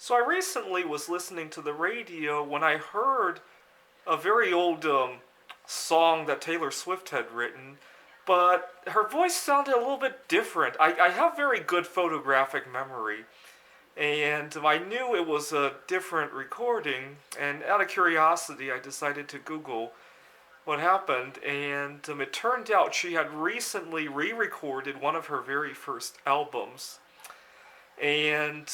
So I recently was listening to the radio when I heard a very old song that Taylor Swift had written, but her voice sounded a little bit different. I have very good photographic memory, and I knew it was a different recording, and out of curiosity, I decided to Google what happened, and it turned out she had recently re recorded one of her very first albums. And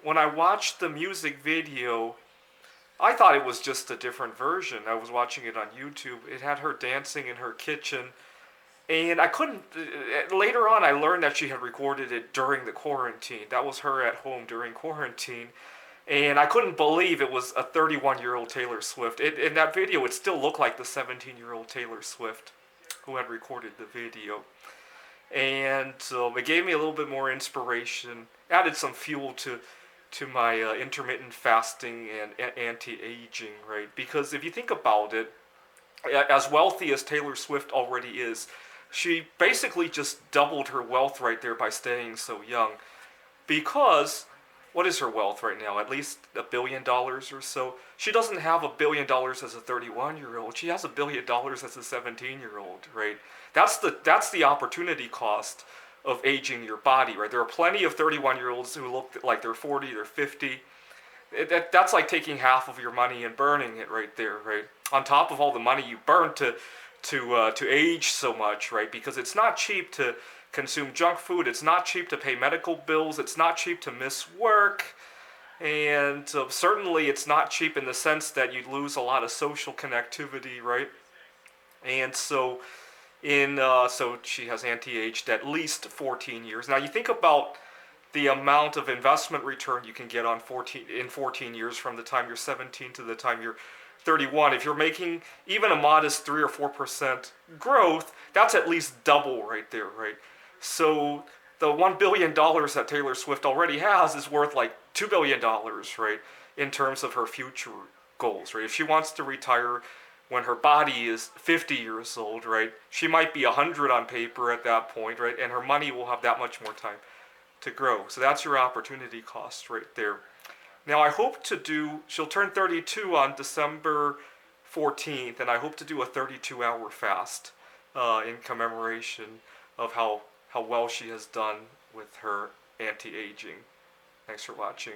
when I watched the music video, I thought it was just a different version. I was watching it on YouTube. It had her dancing in her kitchen. And I couldn't. Later on, I learned that she had recorded it during the quarantine. That was her at home during quarantine. And I couldn't believe it was a 31-year-old Taylor Swift. In that video, it still looked like the 17-year-old Taylor Swift who had recorded the video. And it gave me a little bit more inspiration, added some fuel to my intermittent fasting and anti-aging, right? Because if you think about it, as wealthy as Taylor Swift already is, she basically just doubled her wealth right there by staying so young. Because what is her wealth right now? At least $1 billion or so. She doesn't have $1 billion as a 31-year-old. She has $1 billion as a 17-year-old, right? That's the opportunity cost of aging your body, right? There are plenty of 31-year-olds who look like they're 40, they're 50. That's like taking half of your money and burning it right there, right? On top of all the money you burn to age so much, right? Because it's not cheap to consume junk food. It's not cheap to pay medical bills. It's not cheap to miss work. And certainly it's not cheap in the sense that you lose a lot of social connectivity, right? And so she has anti-aged at least 14 years. Now you think about the amount of investment return you can get on 14 years from the time you're 17 to the time you're 31. If you're making even a modest 3 or 4% growth, that's at least double right there, right? So the $1 billion that Taylor Swift already has is worth like $2 billion, right? In terms of her future goals, right? If she wants to retire when her body is 50 years old, right? She might be 100 on paper at that point, right? And her money will have that much more time to grow. So that's your opportunity cost right there. Now I hope to do, she'll turn 32 on December 14th, and I hope to do a 32-hour fast in commemoration of how well she has done with her anti-aging. Thanks for watching.